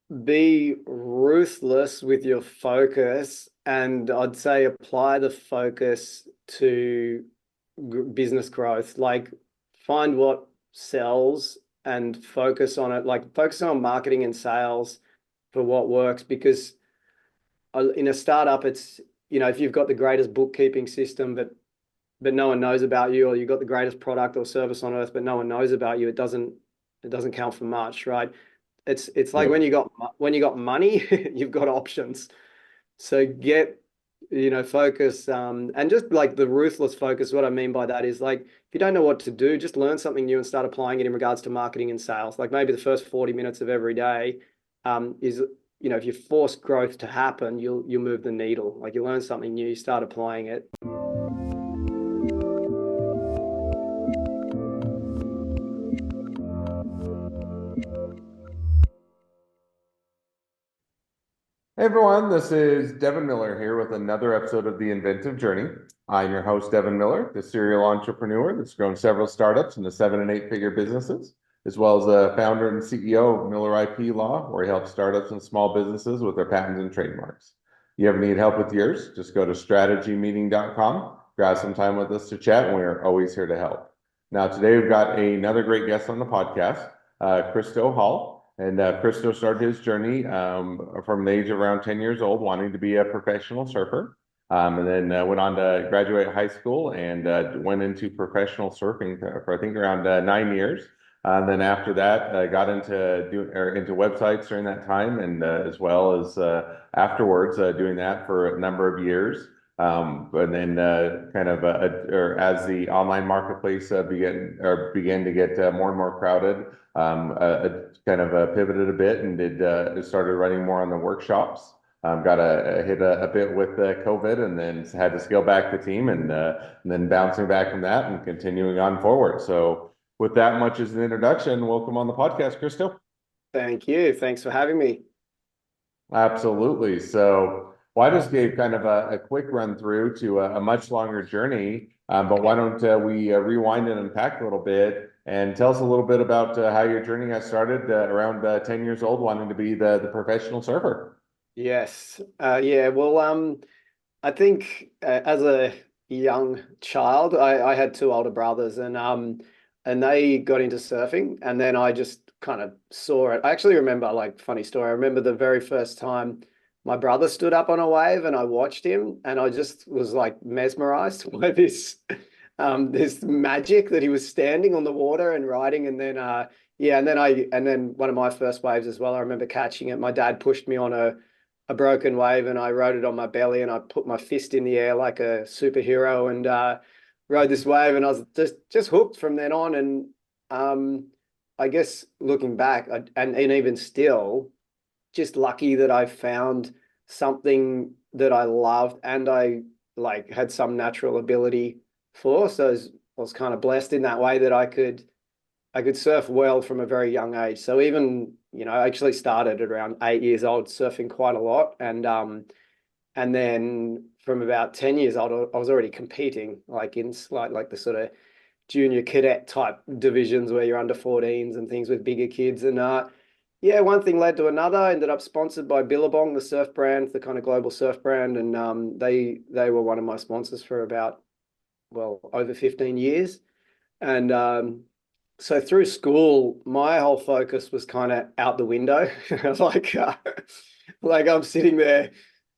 be ruthless with your focus, and I'd say apply the focus to business growth. Like, find what sells and focus on it. Like, focus on marketing and sales for what works, because in a startup, it's, if you've got the greatest bookkeeping system, but no one knows about you, or you've got the greatest product or service on earth, but no one knows about you, it doesn't count for much, right? It's like Yeah. when you got money, you've got options. So get, focus, and just like the ruthless focus. What I mean by that is, like, if you don't know what to do, just learn something new and start applying it in regards to marketing and sales. Like, maybe the first 40 minutes of every day, is, if you force growth to happen, you'll move the needle. Like, you learn something new, you start applying it. Hey everyone, this is Devin Miller here with another episode of The Inventive Journey. I'm your host, Devin Miller, the serial entrepreneur that's grown several startups into 7 and 8 figure businesses, as well as a founder and CEO of Miller IP Law, where he helps startups and small businesses with their patents and trademarks. You ever need help with yours? Just go to strategymeeting.com, grab some time with us to chat, and we're always here to help. Now, today we've got another great guest on the podcast, Christo Hall. And Christo started his journey from the age of around 10 years old, wanting to be a professional surfer. And then went on to graduate high school and went into professional surfing for I think around 9 years. And then after that, got into websites during that time, and as well as afterwards doing that for a number of years. And then or as the online marketplace began to get more and more crowded, kind of pivoted a bit and started running more on the workshops. Got hit a bit with COVID, and then had to scale back the team, and then bouncing back from that and continuing on forward. So, with that much as an introduction, welcome on the podcast, Christo. Thank you. Thanks for having me. Absolutely. So, well, I just gave kind of a quick run through to a much longer journey, but why don't we rewind and unpack a little bit and tell us a little bit about how your journey got started around 10 years old, wanting to be the professional surfer. Yes. Yeah. Well, I think, as a young child, I had two older brothers, and they got into surfing, and then I just kind of saw it. I actually remember, like, funny story. I remember the very first time my brother stood up on a wave, and I watched him, and I just was like mesmerized by this magic that he was standing on the water and riding. And then yeah, and then one of my first waves as well, I remember catching it. My dad pushed me on a broken wave, and I rode it on my belly, and I put my fist in the air like a superhero, and rode this wave, and I was just hooked from then on. And I guess looking back, and even still, just lucky that I found something that I loved, and I, like, had some natural ability for. So I was kind of blessed in that way that I could surf well from a very young age. So even, I actually started at around 8 years old surfing quite a lot. And then from about 10 years old, I was already competing, like, in like the sort of junior cadet type divisions where you're under 14s and things with bigger kids. And yeah, one thing led to another. I ended up sponsored by Billabong, the surf brand, the kind of global surf brand. And they were one of my sponsors for about, well, over 15 years. And so through school, my whole focus was kind of out the window. like like I'm sitting there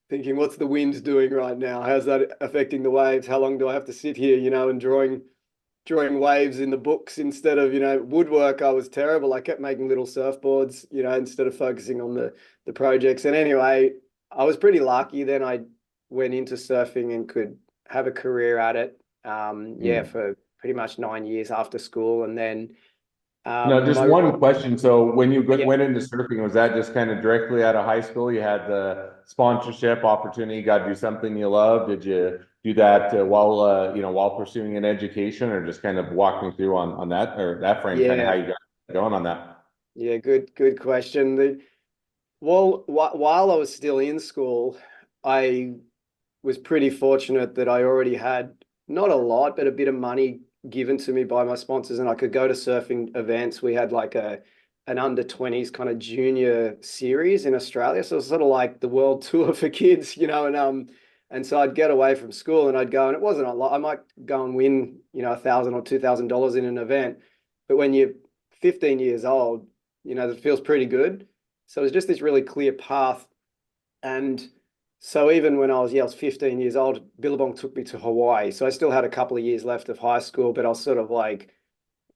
thinking, what's the wind doing right now? How's that affecting the waves? How long do I have to sit here, and drawing waves in the books instead of, woodwork. I was terrible. I kept making little surfboards, instead of focusing on the projects. And anyway, I was pretty lucky. Then I went into surfing and could have a career at it. Yeah, Mm. for pretty much 9 years after school. And then Now, just my one question. So, when you yeah. went into surfing, was that just kind of directly out of high school? You had the sponsorship opportunity, got to do something you love. Did you do that while pursuing an education, or just kind of walk me through on that or that frame, kind of how Yeah, you got going on that? yeah, good question. Well, while I was still in school, I was pretty fortunate that I already had not a lot, but a bit of money given to me by my sponsors, and I could go to surfing events. We had like an under 20s kind of junior series in Australia. So it was sort of like the world tour for kids, and so I'd get away from school and I'd go, and it wasn't a lot. I might go and win, $1,000 or $2,000 in an event. But when you're 15 years old, that feels pretty good. So it was just this really clear path. And so even when I was 15 years old, Billabong took me to Hawaii. So I still had a couple of years left of high school, but I was sort of like,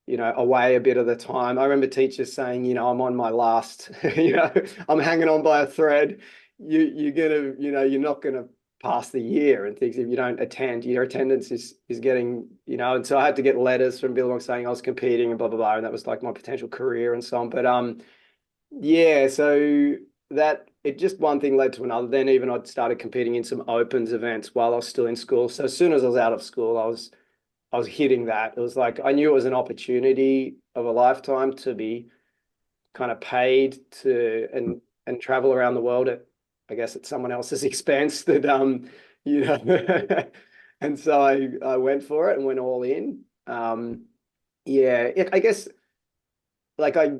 away a bit of the time. I remember teachers saying, I'm on my last, I'm hanging on by a thread. You're gonna, you're not gonna pass the year and things if you don't attend. Your attendance is getting, and so I had to get letters from Billabong saying I was competing and blah blah blah, and that was like my potential career and so on. But yeah, so that it just one thing led to another. Then even I'd started competing in some opens events while I was still in school. So as soon as I was out of school, I was hitting that. It was like I knew it was an opportunity of a lifetime to be kind of paid to and travel around the world at, I guess, at someone else's expense. That you know, and so I went for it and went all in. Yeah, I guess like I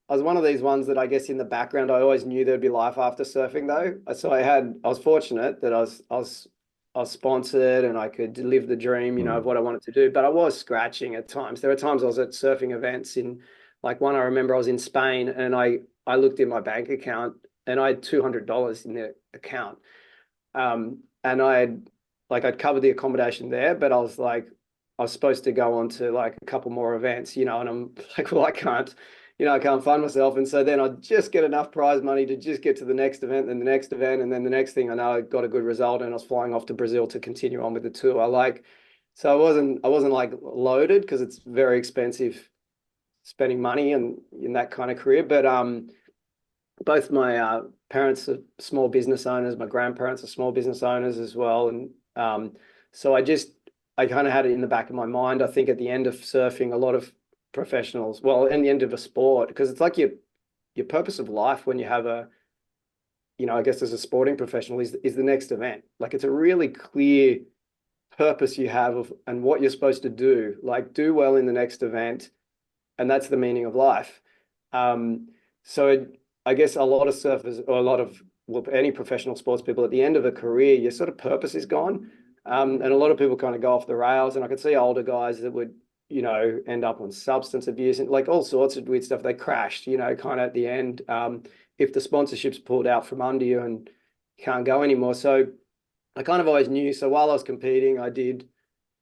was one of these ones that I guess in the background I always knew there'd be life after surfing though. So I was fortunate that I was sponsored and I could live the dream, of what I wanted to do. But I was scratching at times. There were times I was at surfing events in, like one I remember I was in Spain and I looked in my bank account and I had $200 in the account. And I'd covered the accommodation there, but I was supposed to go on to like a couple more events, and I'm like, well, I can't find myself. And so then I'd just get enough prize money to just get to the next event, then the next event, and then the next thing I know, I got a good result and I was flying off to Brazil to continue on with the tour. So I wasn't like loaded because it's very expensive spending money and in that kind of career. But both my parents are small business owners. My grandparents are small business owners as well. And so I kind of had it in the back of my mind. I think at the end of surfing, a lot of professionals, well, in the end of a sport, because it's like your purpose of life when you have I guess as a sporting professional is the next event. Like it's a really clear purpose you have and what you're supposed to do. Like do well in the next event, and that's the meaning of life. So I guess a lot of surfers or any professional sports people at the end of a career, your sort of purpose is gone. And a lot of people kind of go off the rails. And I could see older guys that would, end up on substance abuse and like all sorts of weird stuff. They crashed, kind of at the end. If the sponsorship's pulled out from under you and you can't go anymore. So I kind of always knew. So while I was competing, I did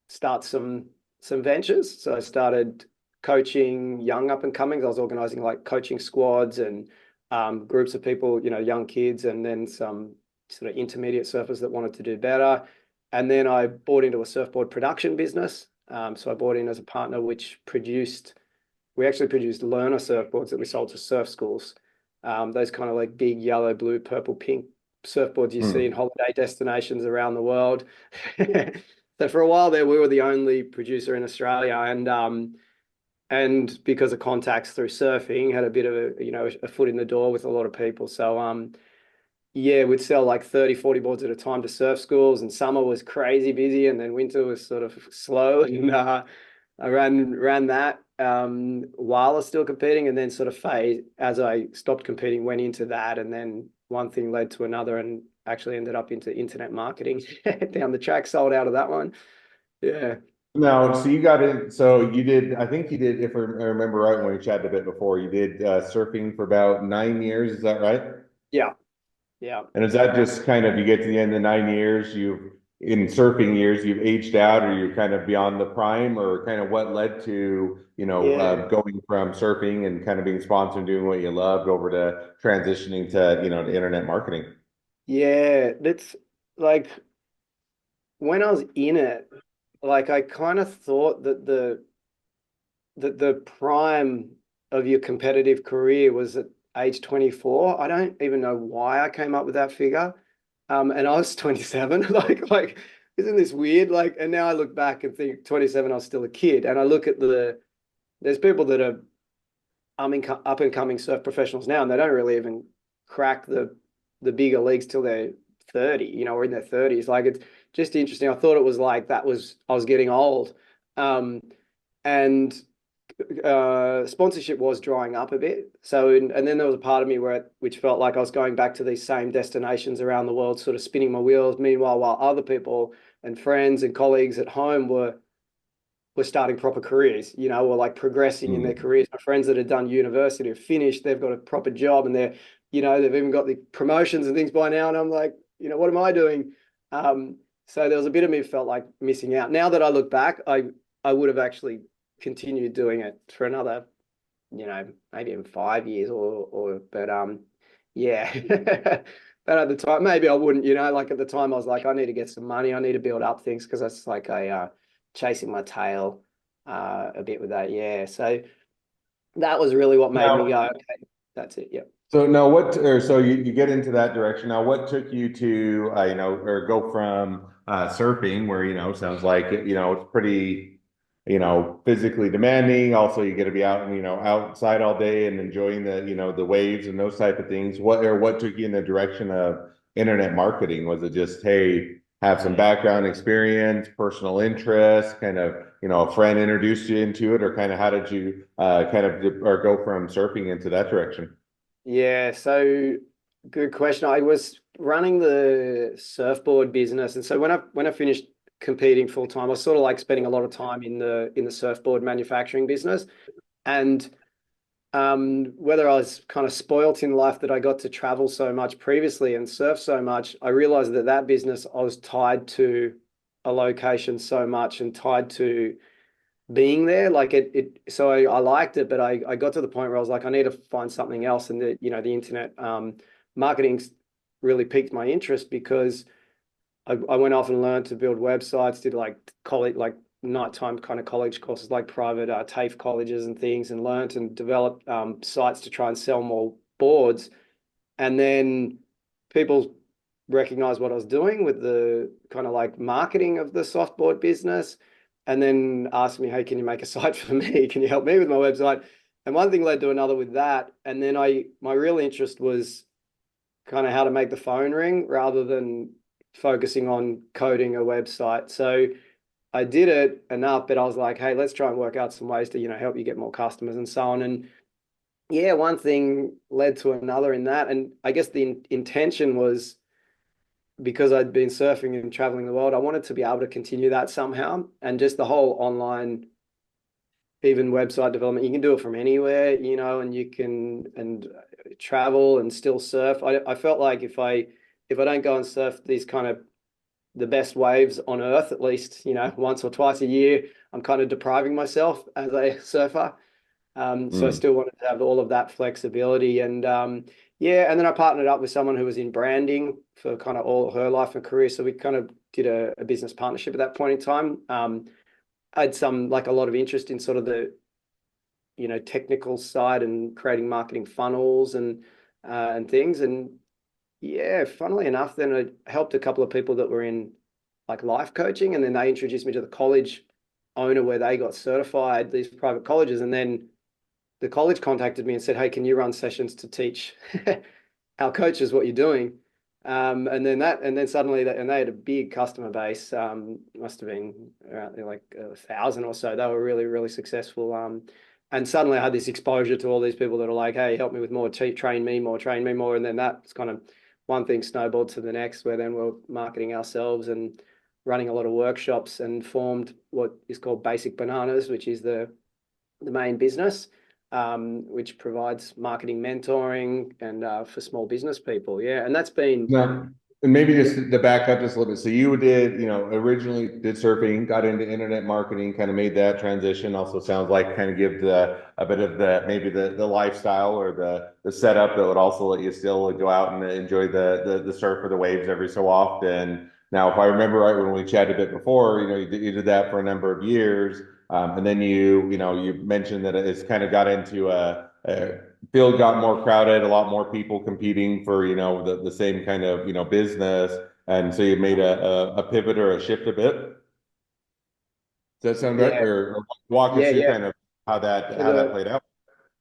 start some ventures. So I started coaching young up and comings. I was organizing like coaching squads and groups of people, young kids, and then some sort of intermediate surfers that wanted to do better. And then I bought into a surfboard production business. So I bought in as a partner, we actually produced learner surfboards that we sold to surf schools. Those kind of like big yellow, blue, purple, pink surfboards you see in holiday destinations around the world. So for a while there, we were the only producer in Australia, and because of contacts through surfing, had a bit of a foot in the door with a lot of people. So yeah, we'd sell like 30, 40 boards at a time to surf schools, and summer was crazy busy, and then winter was sort of slow. And I ran that while I was still competing, and then sort of phase as I stopped competing, went into that, and then one thing led to another, and actually ended up into internet marketing down the track, sold out of that one. Yeah. No, so you got in, so you did, I think you did, if I remember right, when we chatted a bit before, you did surfing for about 9 years, is that right? Yeah. Yeah. And is that just kind of, you get to the end of the 9 years, in surfing years, you've aged out or you're kind of beyond the prime, or kind of what led to, Yeah. going from surfing and kind of being sponsored and doing what you loved over to transitioning to, to internet marketing? Yeah. That's like when I was in it, like I kind of thought that the prime of your competitive career was at age 24. I don't even know why I came up with that figure. And I was 27. Like, isn't this weird? Like, and now I look back and think 27, I was still a kid. And I look at there's people that are up and coming surf professionals now, and they don't really even crack the bigger leagues till they're 30, or in their 30s. Like it's just interesting. I thought it was like I was getting old. And sponsorship was drying up a bit. So, and then there was a part of me which felt like I was going back to these same destinations around the world, sort of spinning my wheels. Meanwhile, while other people and friends and colleagues at home were starting proper careers, or like progressing in their Mm. careers. My friends that had done university have finished, they've got a proper job and they've even got the promotions and things by now. And I'm like, what am I doing? So there was a bit of me felt like missing out. Now that I look back, I would have actually continued doing it for another, maybe in 5 years but yeah. But at the time, maybe I wouldn't, like at the time I was like, I need to get some money. I need to build up things because that's like chasing my tail a bit with that. Yeah. So that was really what made me go, okay, that's it. Yep. So now what, or so you get into that direction. Now, what took you to, or go from surfing where, sounds like, it's pretty, physically demanding. Also, you get to be out and, outside all day and enjoying the waves and those type of things. What took you in the direction of internet marketing? Was it just, hey, have some background experience, personal interest, kind of, a friend introduced you into it, or kind of how did you or go from surfing into that direction? Yeah. So good question. I was running the surfboard business. And so when I finished competing full time, I was sort of like spending a lot of time in the surfboard manufacturing business. And whether I was kind of spoilt in life that I got to travel so much previously and surf so much, I realized that business I was tied to a location so much and tied to being there. Like so I liked it, but I got to the point where I was like, I need to find something else. And the internet marketing really piqued my interest because I went off and learned to build websites, did like college, like nighttime kind of college courses, like private TAFE colleges and things, and learned and developed sites to try and sell more boards. And then people recognized what I was doing with the kind of like marketing of the softboard business, and then asked me, "Hey, can you make a site for me? Can you help me with my website?" And one thing led to another with that. And then my real interest was kind of how to make the phone ring rather than focusing on coding a website. So I did it enough, but I was like, hey, let's try and work out some ways to, help you get more customers and so on. And yeah, one thing led to another in that. And I guess the intention was because I'd been surfing and traveling the world, I wanted to be able to continue that somehow. And just the whole online, even website development, you can do it from anywhere, and you can travel and still surf. I felt like if I don't go and surf these kind of the best waves on earth, at least, once or twice a year, I'm kind of depriving myself as a surfer. So I Mm. still wanted to have all of that flexibility. And yeah, and then I partnered up with someone who was in branding for kind of all her life and career. So we kind of did a business partnership at that point in time. I had like a lot of interest in sort of the, technical side and creating marketing funnels and things. And yeah, funnily enough, then I helped a couple of people that were in like life coaching, and then they introduced me to the college owner where they got certified, these private colleges. And then the college contacted me and said, "Hey, can you run sessions to teach our coaches what you're doing?" And then suddenly and they had a big customer base. Must have been around like 1,000 or so. They were really, really successful. And suddenly I had this exposure to all these people that are like, "Hey, help me with more, train me more, train me more." And then that's kind of one thing snowballed to the next, where then we're marketing ourselves and running a lot of workshops and formed what is called Basic Bananas, which is the main business, which provides marketing mentoring and for small business people. Yeah, and that's been Now, and maybe just to back up just a little bit. So you did, originally did surfing, got into internet marketing, kind of made that transition. Also sounds like kind of give a bit of the maybe the lifestyle or the setup that would also let you still go out and enjoy the surf or the waves every so often. Now, if I remember right, when we chatted a bit before, you did that for a number of years, and then you mentioned that it's kind of got into a field got more crowded, a lot more people competing for, the same kind of, business. And so you made a pivot or a shift a bit. Does that sound right? yeah, Or walk us yeah, through yeah. kind of how that For how that the played out.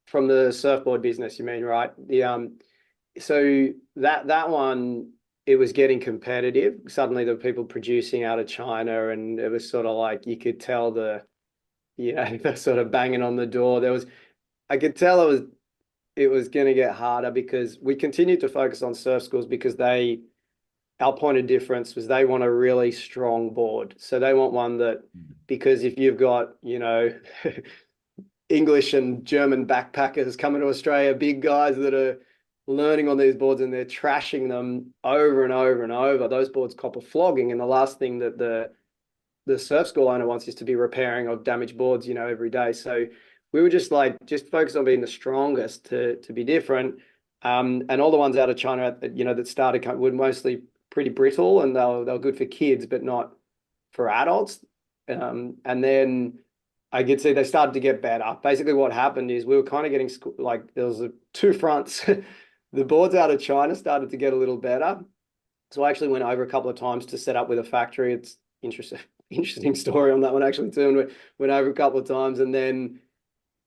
from the surfboard business, you mean, right? So that one, it was getting competitive. Suddenly there were people producing out of China, and it was sort of like you could tell they're sort of banging on the door. I could tell it was going to get harder because we continued to focus on surf schools because our point of difference was they want a really strong board. So they want one that, because if you've got, English and German backpackers coming to Australia, big guys that are learning on these boards and they're trashing them over and over and over, those boards cop a flogging. And the last thing that the surf school owner wants is to be repairing of damaged boards, every day. So we were just focused on being the strongest to be different. And all the ones out of China, that started were mostly pretty brittle, and they were good for kids, but not for adults. And then I could see they started to get better. Basically, what happened is we were kind of getting there was two fronts. The boards out of China started to get a little better. So I actually went over a couple of times to set up with a factory. It's interesting story on that one actually too. And we went over a couple of times,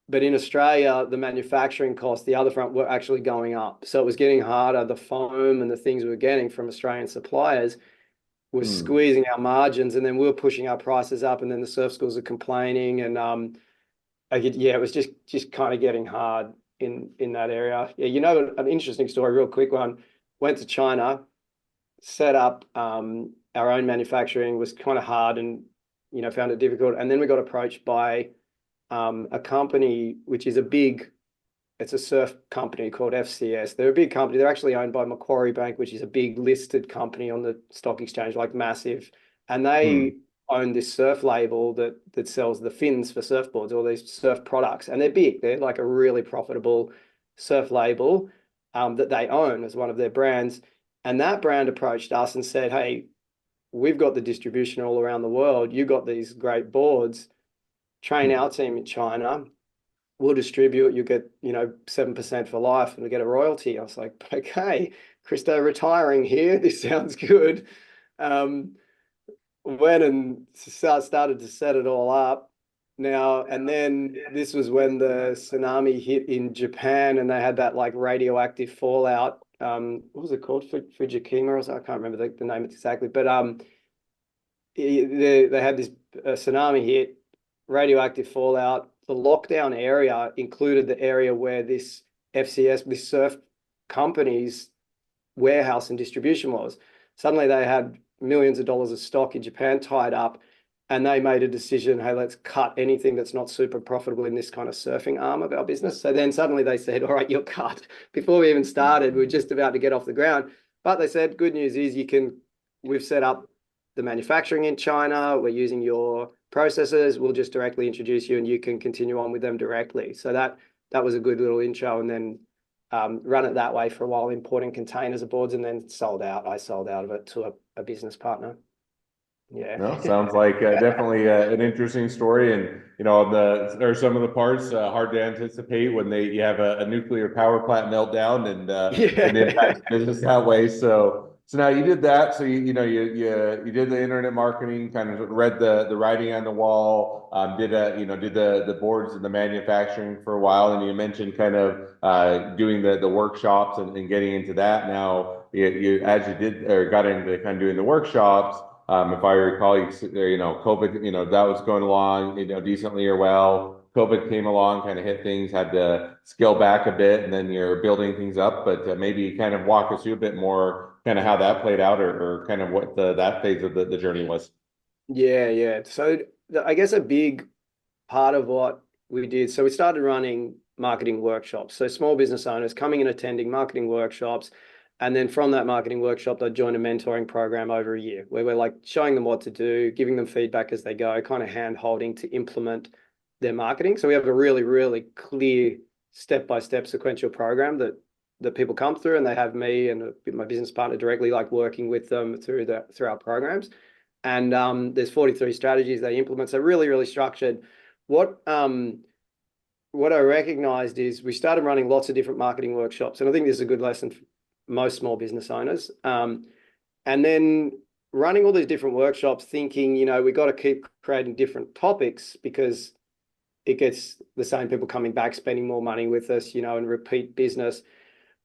but in Australia, the manufacturing costs, the other front, were actually going up. So it was getting harder. The foam and the things we were getting from Australian suppliers was squeezing our margins, and then we were pushing our prices up, and then the surf schools are complaining, and it was just kind of getting hard in that area. Yeah, an interesting story, real quick one. Went to China, set up our own manufacturing, was kind of hard, and found it difficult. And then we got approached by a company which is it's a surf company called FCS. They're a big company. They're actually owned by Macquarie Bank, which is a big listed company on the stock exchange, like massive. And they own this surf label that sells the fins for surfboards, all these surf products. And they're big. They're like a really profitable surf label that they own as one of their brands. And that brand approached us and said, hey, we've got the distribution all around the world. You got these great boards. Train our team in China. We'll distribute. You get, 7% for life, and we get a royalty. I was like, okay, Christo retiring here. This sounds good. Went and started to set it all up now. And then this was when the tsunami hit in Japan, and they had that like radioactive fallout. What was it called? Fujikuma or something? I can't remember the name exactly. But they had this tsunami hit, radioactive fallout. The lockdown area included the area where this FCS, this surf company's warehouse and distribution was. Suddenly they had millions of dollars of stock in Japan tied up, and they made a decision, hey, let's cut anything that's not super profitable in this kind of surfing arm of our business. So then suddenly they said, all right, you're cut. Before we even started, we're just about to get off the ground. But they said, good news is we've set up the manufacturing in China. We're using your processes. We'll just directly introduce you, and you can continue on with them directly. So that was a good little intro, and then run it that way for a while, importing containers of boards, and then sold out. I sold out of it to a business partner. Yeah. No, sounds like definitely an interesting story, and there are some of the parts hard to anticipate when you have a nuclear power plant meltdown, and it impacts business that way. So now you did that. So you did the internet marketing, kind of read the writing on the wall, did the boards and the manufacturing for a while, and you mentioned kind of doing the workshops and getting into that. Now as you did or got into kind of doing the workshops. If I recall, COVID, that was going along, decently or well. COVID came along, kind of hit things, had to scale back a bit, and then you're building things up. But maybe kind of walk us through a bit more, kind of how that played out, or kind of what that phase of the journey was. Yeah. So I guess a big part of what we did, so we started running marketing workshops. So small business owners coming and attending marketing workshops. And then from that marketing workshop, they'd join a mentoring program over a year where we're like showing them what to do, giving them feedback as they go, kind of hand holding to implement their marketing. So we have a really, really clear step-by-step sequential program that people come through, and they have me and my business partner directly like working with them through our programs. And there's 43 strategies they implement. So really, really structured. What I recognized is we started running lots of different marketing workshops. And I think this is a good lesson for most small business owners. And then running all these different workshops, thinking, we got to keep creating different topics because it gets the same people coming back, spending more money with us, and repeat business.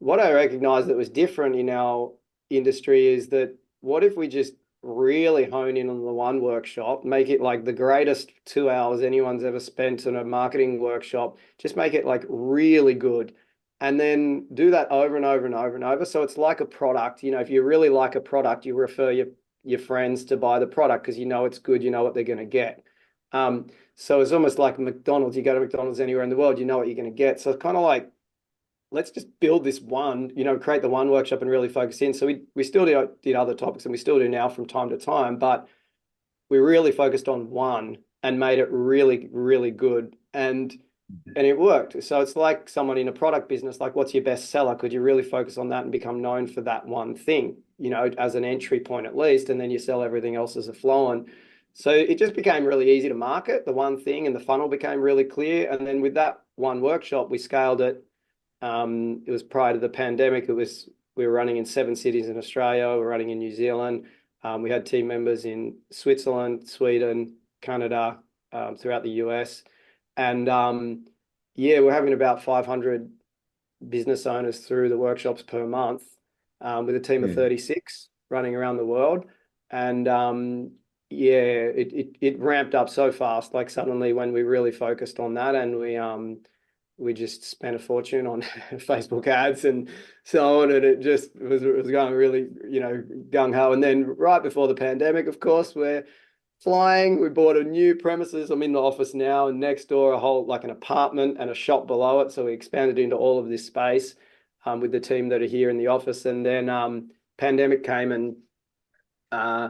What I recognized that was different in our industry is that what if we just really hone in on the one workshop, make it like the greatest 2 hours anyone's ever spent in a marketing workshop, just make it like really good. And then do that over and over and over and over. So it's like a product. If you really like a product, you refer your friends to buy the product because you know it's good, you know what they're going to get. So it's almost like McDonald's. You go to McDonald's anywhere in the world, you know what you're going to get. So it's kind of like, let's just build this one, create the one workshop and really focus in. So we still did other topics, and we still do now from time to time, but we really focused on one and made it really, really good. And it worked. So it's like someone in a product business, like, what's your best seller? Could you really focus on that and become known for that one thing, as an entry point at least, and then you sell everything else as a flow on. So it just became really easy to market the one thing, and the funnel became really clear. And then with that one workshop, we scaled it. It was prior to the pandemic. We were running in 7 cities in Australia. We're running in New Zealand. We had team members in Switzerland, Sweden, Canada, throughout the US. And yeah, we're having about 500 business owners through the workshops per month, with a team of 36 running around the world. And yeah, it ramped up so fast. Like suddenly, when we really focused on that, and we just spent a fortune on Facebook ads and so on, and it was going really, gung ho. And then right before the pandemic, of course, we're flying. We bought a new premises. I'm in the office now, and next door a whole, like, an apartment and a shop below it. So we expanded into all of this space, with the team that are here in the office. And then pandemic came, and uh,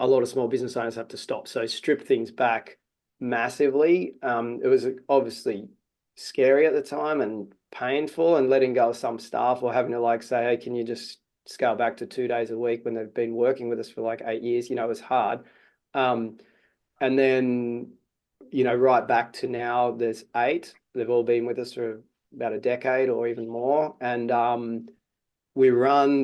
a lot of small business owners have to stop. So strip things back massively. It was obviously scary at the time and painful, and letting go of some staff, or having to like say, hey, can you just scale back to 2 days a week when they've been working with us for like 8 years, it was hard. And then, right back to now, there's 8. They've all been with us for about a decade or even more. And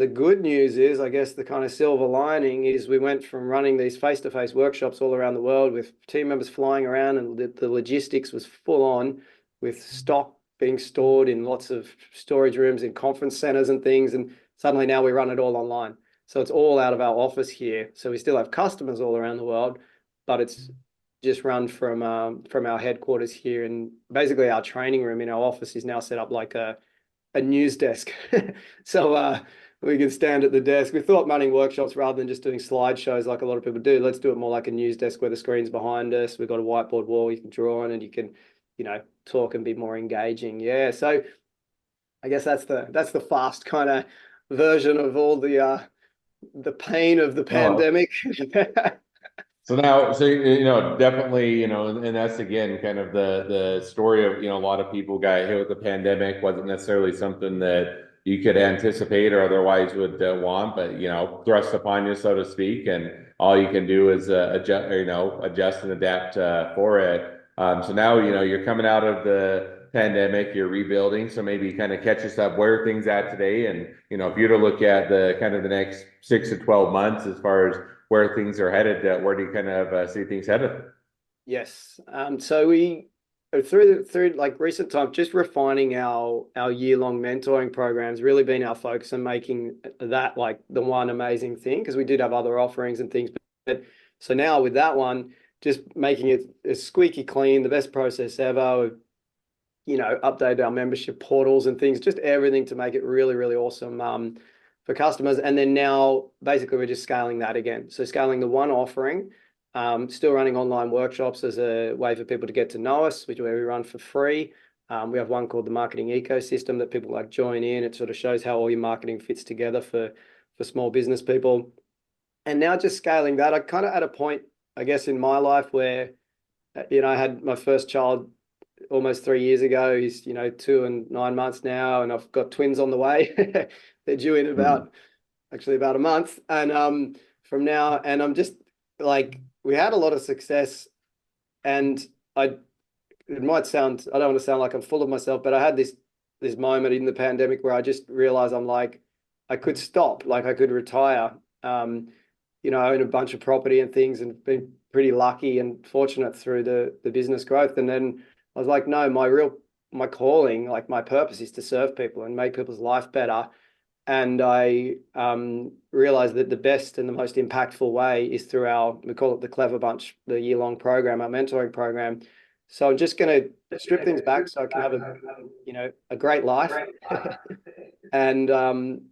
the good news is, I guess the kind of silver lining is, we went from running these face-to-face workshops all around the world with team members flying around, and the logistics was full on, with stock being stored in lots of storage rooms in conference centers and things. And suddenly now we run it all online. So it's all out of our office here. So we still have customers all around the world, but it's just run from our headquarters here. And basically our training room in our office is now set up like a news desk. So we can stand at the desk. We thought running workshops, rather than just doing slideshows like a lot of people do, let's do it more like a news desk, where the screen's behind us. We've got a whiteboard wall you can draw on, and you can, talk and be more engaging. Yeah. So I guess that's the fast kind of version of all the pain of the Oh, pandemic. so now, so definitely, and that's again kind of the story of a lot of people got hit with the pandemic. Wasn't necessarily something that you could anticipate or otherwise would want, but thrust upon you, so to speak, and all you can do is adjust and adapt for it. So now you're coming out of the pandemic, you're rebuilding. So maybe kind of catch us up where are things at today, and if you were to look at the kind of the next 6 to 12 months as far as where things are headed, where do you kind of see things headed? Yes. So we, through like recent time, just refining our year-long mentoring programs, really been our focus, and making that like the one amazing thing, because we did have other offerings and things. But so now with that one, just making it as squeaky clean, the best process ever. Updated our membership portals and things, just everything to make it really, really awesome, for customers. And then now basically we're just scaling that again. So scaling the one offering, still running online workshops as a way for people to get to know us, which we run for free. We have one called the marketing ecosystem that people like join in. It sort of shows how all your marketing fits together for small business people. And now just scaling that, I kind of at a point, I guess, in my life where, I had my first child almost 3 years ago. He's 2 and 9 months now, and I've got twins on the way. They're due in Hmm. about a month, and from now, and I'm just like, we had a lot of success, and I it might sound, I don't want to sound like I'm full of myself, but I had this moment in the pandemic where I just realized, I'm like, I could stop, like I could retire. I own a bunch of property and things, and been pretty lucky and fortunate through the business growth. And then I was like, no, my calling, like my purpose, is to serve people and make people's life better. And I realized that the best and the most impactful way is through we call it the Clever Bunch, the year-long program, our mentoring program. So I'm just going to strip things back so I can have a great life and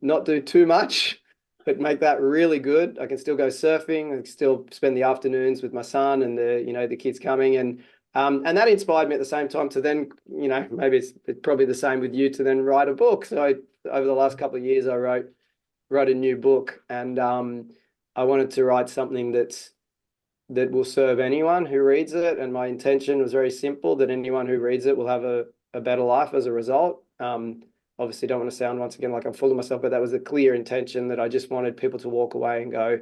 not do too much, but make that really good. I can still go surfing. I can still spend the afternoons with my son and the kids coming, and that inspired me at the same time to then, maybe it's probably the same with you, to then write a book. So over the last couple of years, I wrote a new book, and I wanted to write something that will serve anyone who reads it. And my intention was very simple, that anyone who reads it will have a better life as a result. Obviously, don't want to sound once again like I'm full of myself, but that was a clear intention, that I just wanted people to walk away and go,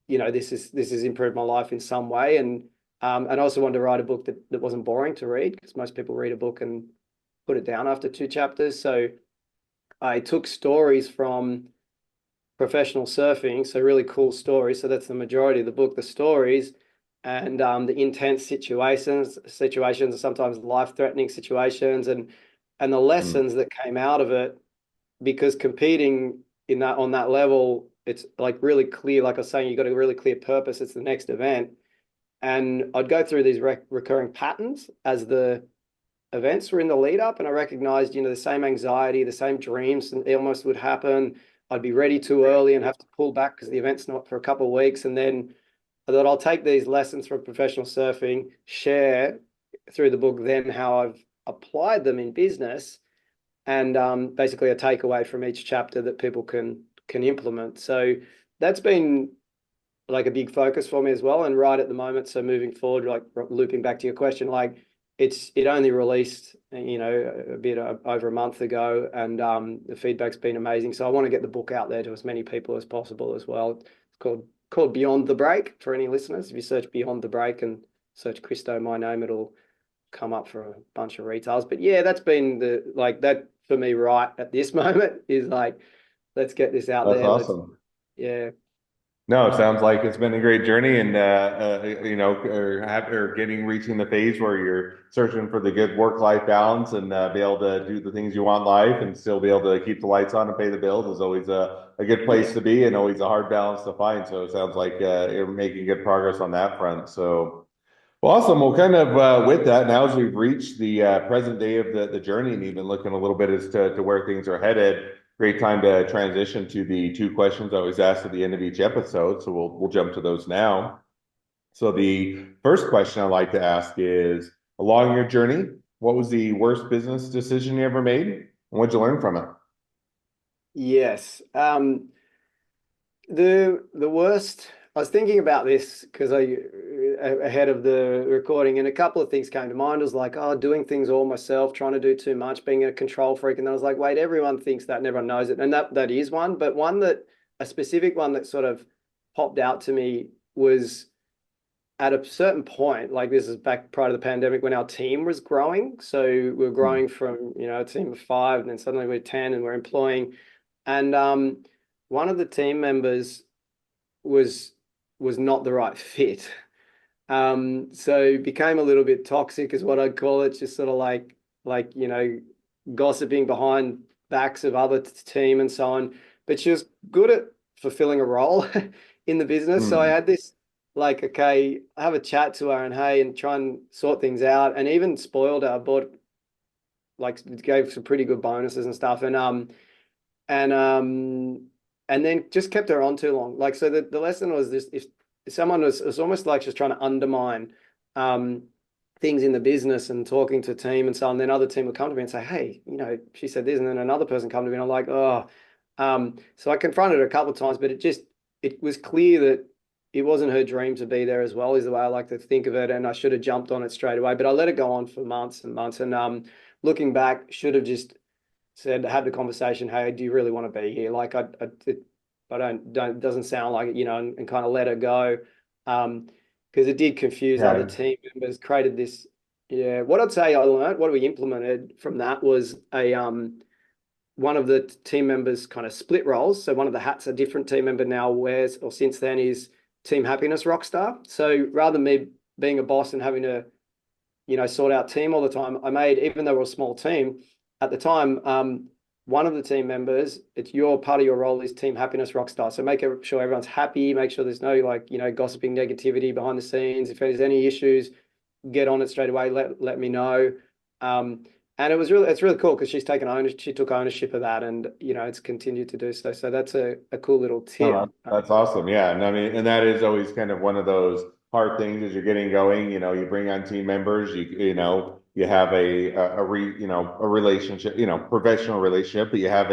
this has improved my life in some way. And I also wanted to write a book that wasn't boring to read, because most people read a book and put it down after 2 chapters. So I took stories from professional surfing, so really cool stories. So that's the majority of the book, the stories, and the intense situations, sometimes life-threatening situations, and the lessons that came out of it. Because competing on that level, it's like really clear. Like I was saying, you got a really clear purpose. It's the next event, and I'd go through these recurring patterns as the events were in the lead up, and I recognized, the same anxiety, the same dreams, and it almost would happen. I'd be ready too early and have to pull back because the event's not for a couple of weeks. And then I thought, I'll take these lessons from professional surfing, share through the book then how I've applied them in business, and basically a takeaway from each chapter that people can implement. So that's been like a big focus for me as well. And right at the moment, so moving forward, like looping back to your question, like it only released, a bit over a month ago, and the feedback's been amazing. So I want to get the book out there to as many people as possible as well. It's called Beyond the Break for any listeners. If you search Beyond the Break and search Christo, my name, it'll come up for a bunch of retails. But yeah, that's been that for me right at this moment, is like, let's get this out That's there. awesome. Yeah. No, it sounds like it's been a great journey, and reaching the phase where you're searching for the good work-life balance, and be able to do the things you want in life and still be able to keep the lights on and pay the bills is always a good place Yeah. to be, and always a hard balance to find. So it sounds like you're making good progress on that front. So well, awesome. Well, kind of with that, now as we've reached the present day of the journey, and even looking a little bit as to where things are headed, great time to transition to the two questions I always ask at the end of each episode. So we'll jump to those now. So the first question I'd like to ask is, along your journey, what was the worst business decision you ever made, and what'd you learn from it? Yes. The worst. I was thinking about this because I ahead of the recording, and a couple of things came to mind. I was like, oh, doing things all myself, trying to do too much, being a control freak. And then I was like, wait, everyone thinks that and everyone knows it. And that is one, but a specific one that sort of popped out to me was at a certain point, like this is back prior to the pandemic, when our team was growing. So we were growing from, a team of 5, and then suddenly we're 10 and we're employing. And one of the team members was was not the right fit. So it became a little bit toxic, is what I'd call it. Just sort of like gossiping behind backs of other team and so on. But she was good at fulfilling a role in the business. So I Hmm. had this like, okay, I have a chat to her and hey, and try and sort things out, and even spoiled her, bought like gave some pretty good bonuses and stuff, and and then just kept her on too long. Like, so the lesson was this: if someone was almost like just trying to undermine um things in the business and talking to team and so on, then other team would come to me and say, hey, she said this, and then another person come to me, and I'm like, oh. So I confronted her a couple of times, but it was clear that it wasn't her dream to be there as well, is the way I like to think of it. And I should have jumped on it straight away, but I let it go on for months and months. And looking back, should have just said, had the conversation, hey, do you really want to be here? Like, I don't doesn't sound like it, and kind of let it go. Because it did confuse other Yeah. team members, created this. Yeah, what I'd say I learned, what we implemented from that was a one of the team members kind of split roles. So one of the hats a different team member now wears, or since then, is team happiness rock star. So rather than me being a boss and having to, sort out team all the time, I made, even though we're a small team at the time, one of the team members, it's your part of your role is team happiness rockstar. So make sure everyone's happy, make sure there's no like, gossiping negativity behind the scenes. If there's any issues, get on it straight away. Let me know. And it's really cool because she took ownership of that, and it's continued to do so. So that's a cool little Oh, tip. that's awesome. Yeah. And I mean, and that is always kind of one of those hard things as you're getting going. You bring on team members, you have a relationship, professional relationship, but you have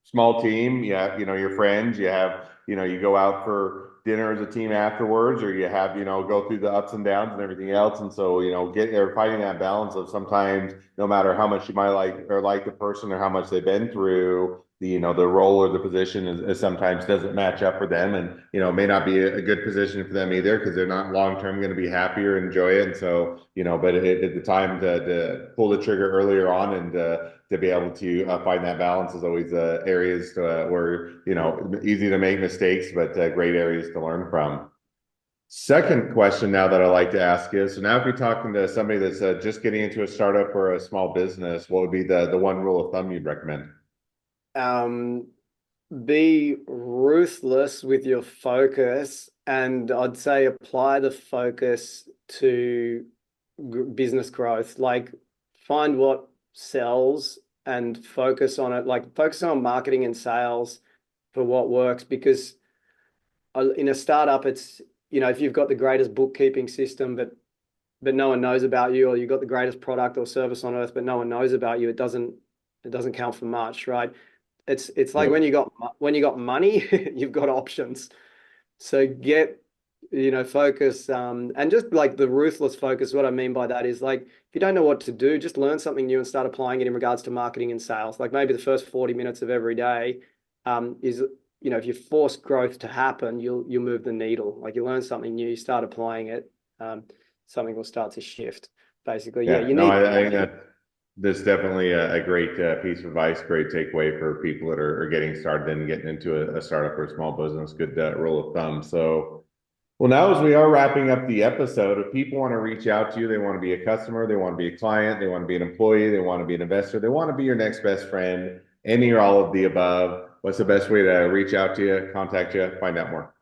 small team, you have, your friends, you have, you go out for dinner as a team afterwards, or you have, go through the ups and downs and everything else. And so, get or finding that balance of sometimes no matter how much you might like the person or how much they've been through, the role or the position is sometimes doesn't match up for them, and it may not be a good position for them either because they're not long term going to be happy or enjoy it. And so but at the time to pull the trigger earlier on and to be able to find that balance is always areas where easy to make mistakes, but great areas to learn from. Second question now that I like to ask is, so now if you're talking to somebody that's just getting into a startup or a small business, what would be the one rule of thumb you'd recommend? Um, be ruthless with your focus, and I'd say apply the focus to business growth. Like, find what sells and focus on it. Like, focus on marketing and sales for what works, because in a startup, it's if you've got the greatest bookkeeping system, but no one knows about you, or you've got the greatest product or service on earth, but no one knows about you, it doesn't count for much, right? It's like Yep. when you got money, you've got options. So get focus, and just like the ruthless focus. What I mean by that is, like, if you don't know what to do, just learn something new and start applying it in regards to marketing and sales. Like, maybe the first 40 minutes of every day is if you force growth to happen, you'll move the needle. Like, you learn something new, you start applying it, something will start to shift. Basically, yeah, Yeah, you no, need I think passion. that's definitely a great piece of advice, great takeaway for people that are getting started and getting into a startup or a small business. Good rule of thumb. So, well, now as we are wrapping up the episode, if people want to reach out to you, they want to be a customer, they want to be a client, they want to be an employee, they want to be an investor, they want to be your next best friend, any or all of the above, what's the best way to reach out to you, contact you, find out more?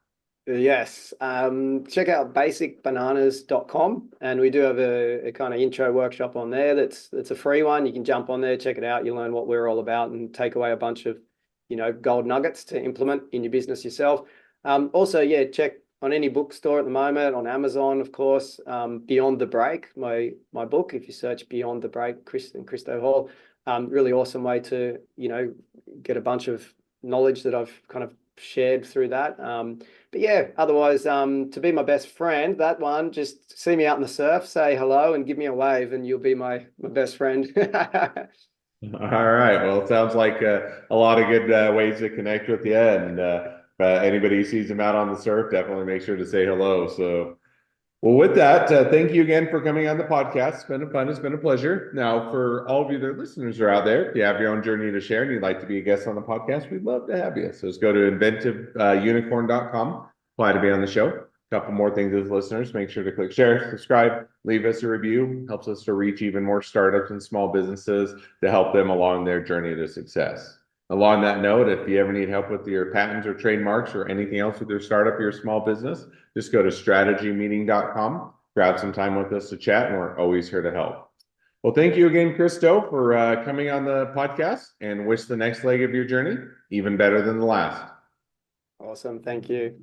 Yes. Check out basicbananas.com, and we do have a kind of intro workshop on there that's a free one. You can jump on there, check it out. You learn what we're all about and take away a bunch of, gold nuggets to implement in your business yourself. Also, yeah, check on any bookstore at the moment, on Amazon, of course. Beyond the Break, my book. If you search Beyond the Break, Chris and Christo Hall, really awesome way to, get a bunch of knowledge that I've kind of shared through that. But yeah, otherwise, to be my best friend, that one, just see me out in the surf, say hello, and give me a wave, and you'll be my best friend. All right. Well, it sounds like a lot of good ways to connect with you. And anybody who sees him out on the surf, definitely make sure to say hello. So, well, with that, thank you again for coming on the podcast. It's been fun. It's been a pleasure. Now, for all of you that listeners are out there, if you have your own journey to share and you'd like to be a guest on the podcast, we'd love to have you. So just go to inventiveunicorn.com, apply to be on the show. A couple more things as listeners. Make sure to click share, subscribe, leave us a review. Helps us to reach even more startups and small businesses to help them along their journey to success. Along that note, if you ever need help with your patents or trademarks or anything else with your startup or your small business, just go to strategymeeting.com, grab some time with us to chat, and we're always here to help. Well, thank you again, Christo, for coming on the podcast, and wish the next leg of your journey even better than the last. Awesome. Thank you.